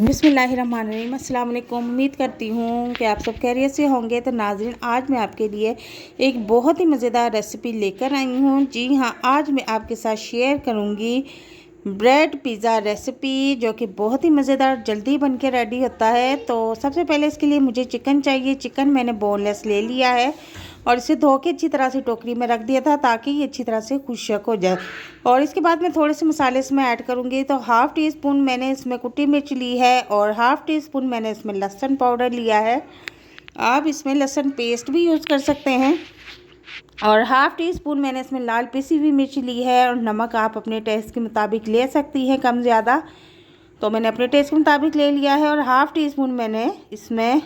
बिस्मिल्लाहिर्रहमानिर्रहीम। अस्सलाम वालेकुम। उम्मीद करती हूँ कि आप सब खैरियत से होंगे। तो नाज़रीन, आज मैं आपके लिए एक बहुत ही मज़ेदार रेसिपी लेकर आई हूँ। जी हाँ, आज मैं आपके साथ शेयर करूँगी ब्रेड पिज़्ज़ा रेसिपी, जो कि बहुत ही मज़ेदार जल्दी बन के रेडी होता है। तो सबसे पहले इसके लिए मुझे चिकन चाहिए। चिकन मैंने बोनलेस ले लिया है और इसे धो के अच्छी तरह से टोकरी में रख दिया था ताकि ये अच्छी तरह से खुशक हो जाए। और इसके बाद मैं थोड़े से मसाले इसमें ऐड करूँगी। तो हाफ़ टी स्पून मैंने इसमें कुटी मिर्च ली है और हाफ़ टी स्पून मैंने इसमें लहसुन पाउडर लिया है। आप इसमें लहसुन पेस्ट भी यूज़ कर सकते हैं। और हाफ़ टी स्पून मैंने इसमें लाल पिसी हुई मिर्च ली है। और नमक आप अपने टेस्ट के मुताबिक ले सकती हैं, कम ज़्यादा। तो मैंने अपने टेस्ट के मुताबिक ले लिया है। और हाफ़ टी स्पून मैंने इसमें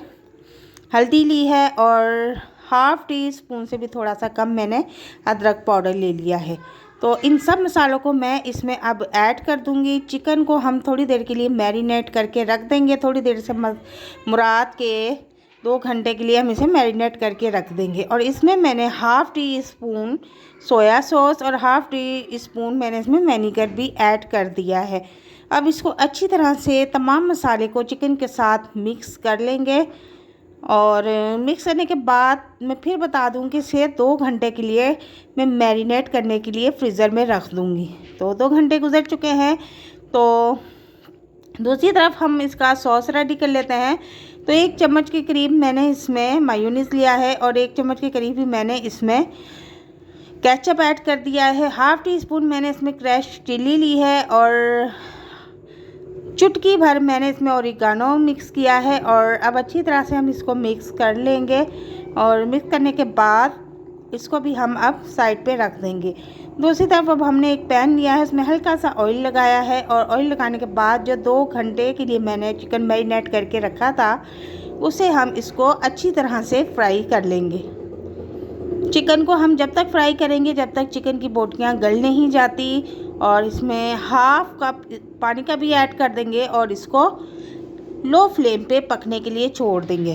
हल्दी ली है और हाफ़ टी स्पून से भी थोड़ा सा कम मैंने अदरक पाउडर ले लिया है। तो इन सब मसालों को मैं इसमें अब ऐड कर दूंगी। चिकन को हम थोड़ी देर के लिए मैरिनेट करके रख देंगे। थोड़ी देर से मुराद के 2 घंटे के लिए हम इसे मैरिनेट करके रख देंगे। और इसमें मैंने half tea spoon soya sauce और हाफ़ टी स्पून मैंने इसमें विनेगर भी ऐड कर दिया है। अब इसको अच्छी तरह से तमाम मसाले को चिकन के साथ मिक्स कर लेंगे। और मिक्स करने के बाद मैं फिर बता दूं कि इसे 2 घंटे के लिए मैं मैरिनेट करने के लिए फ्रीज़र में रख दूंगी। तो 2 घंटे गुजर चुके हैं। तो दूसरी तरफ हम इसका सॉस रेडी कर लेते हैं। तो 1 चम्मच के करीब मैंने इसमें मायोनीज़ लिया है और 1 चम्मच के करीब ही मैंने इसमें केचप ऐड कर दिया है। हाफ़ टी स्पून मैंने इसमें क्रश चिली ली है और चुटकी भर मैंने इसमें ओरिगानो मिक्स किया है। और अब अच्छी तरह से हम इसको मिक्स कर लेंगे। और मिक्स करने के बाद इसको भी हम अब साइड पे रख देंगे। दूसरी तरफ अब हमने एक पैन लिया है, उसमें हल्का सा ऑयल लगाया है। और ऑयल लगाने के बाद जो 2 घंटे के लिए मैंने चिकन मैरिनेट करके रखा था, उसे हम इसको अच्छी तरह से फ्राई कर लेंगे। चिकन को हम जब तक फ्राई करेंगे जब तक चिकन की बोटियाँ गल नहीं जाती। और इसमें हाफ़ कप पानी का भी ऐड कर देंगे और इसको लो फ्लेम पे पकने के लिए छोड़ देंगे।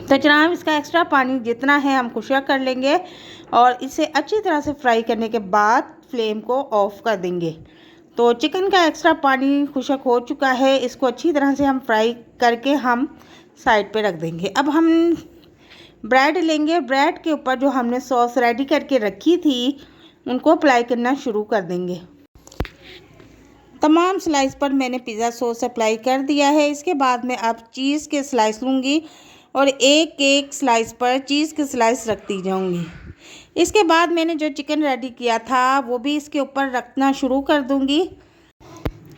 तो जनाब, इसका एक्स्ट्रा पानी जितना है हम खुशक कर लेंगे और इसे अच्छी तरह से फ्राई करने के बाद फ्लेम को ऑफ़ कर देंगे। तो चिकन का एक्स्ट्रा पानी खुशक हो चुका है। इसको अच्छी तरह से हम फ्राई करके हम साइड पे रख देंगे। अब हम ब्रेड लेंगे। ब्रेड के ऊपर जो हमने सॉस रेडी करके रखी थी, उनको अप्लाई करना शुरू कर देंगे। तमाम स्लाइस पर मैंने पिज़्ज़ा सॉस अप्लाई कर दिया है। इसके बाद मैं अब चीज़ के स्लाइस लूँगी और एक एक स्लाइस पर चीज़ के स्लाइस रखती जाऊँगी। इसके बाद मैंने जो चिकन रेडी किया था वो भी इसके ऊपर रखना शुरू कर दूँगी।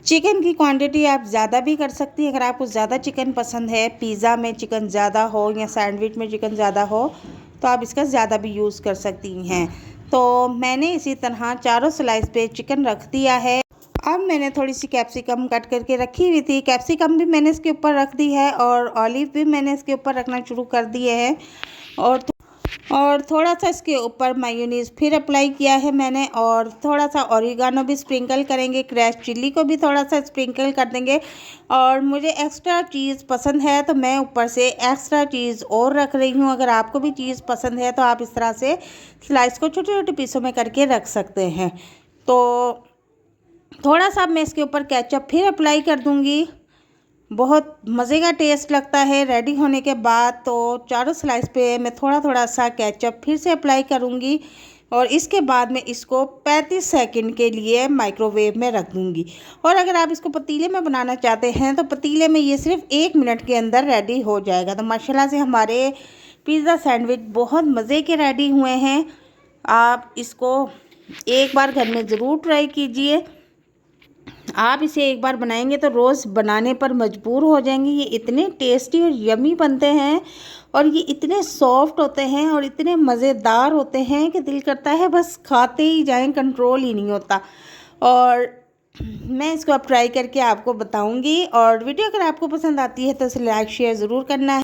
चिकन की क्वांटिटी आप ज़्यादा भी कर सकती हैं। अगर आपको ज़्यादा चिकन पसंद है, पिज़्ज़ा में चिकन ज़्यादा हो या सैंडविच में चिकन ज़्यादा हो, तो आप इसका ज़्यादा भी यूज़ कर सकती हैं। तो मैंने इसी तरह चारों स्लाइस पे चिकन रख दिया है। अब मैंने थोड़ी सी कैप्सिकम कट करके रखी हुई थी, कैप्सिकम भी मैंने इसके ऊपर रख दी है। और ऑलिव भी मैंने इसके ऊपर रखना शुरू कर दिए हैं। और थोड़ा सा इसके ऊपर मायोनीज़ फिर अप्लाई किया है मैंने। और थोड़ा सा ओरिगानो भी स्प्रिंकल करेंगे, क्रैश चिल्ली को भी थोड़ा सा स्प्रिंकल कर देंगे। और मुझे एक्स्ट्रा चीज़ पसंद है तो मैं ऊपर से एक्स्ट्रा चीज़ और रख रही हूँ। अगर आपको भी चीज़ पसंद है तो आप इस तरह से स्लाइस को छोटे छोटे पीसों में करके रख सकते हैं। तो थोड़ा सा मैं इसके ऊपर केचप फिर अप्लाई कर दूँगी। बहुत मज़े का टेस्ट लगता है रेडी होने के बाद। तो चारों स्लाइस पे मैं थोड़ा थोड़ा सा केचप फिर से अप्लाई करूँगी। और इसके बाद मैं इसको 35 सेकंड के लिए माइक्रोवेव में रख दूँगी। और अगर आप इसको पतीले में बनाना चाहते हैं तो पतीले में ये सिर्फ 1 मिनट के अंदर रेडी हो जाएगा। तो माशाल्लाह से हमारे पिज़्ज़ा सैंडविच बहुत मज़े के रेडी हुए हैं। आप इसको एक बार घर में ज़रूर ट्राई कीजिए। आप इसे एक बार बनाएंगे तो रोज़ बनाने पर मजबूर हो जाएंगे। ये इतने टेस्टी और यमी बनते हैं और ये इतने सॉफ्ट होते हैं और इतने मज़ेदार होते हैं कि दिल करता है बस खाते ही जाएं, कंट्रोल ही नहीं होता। और मैं इसको अब ट्राई करके आपको बताऊंगी। और वीडियो अगर आपको पसंद आती है तो इसे लाइक शेयर ज़रूर करना है।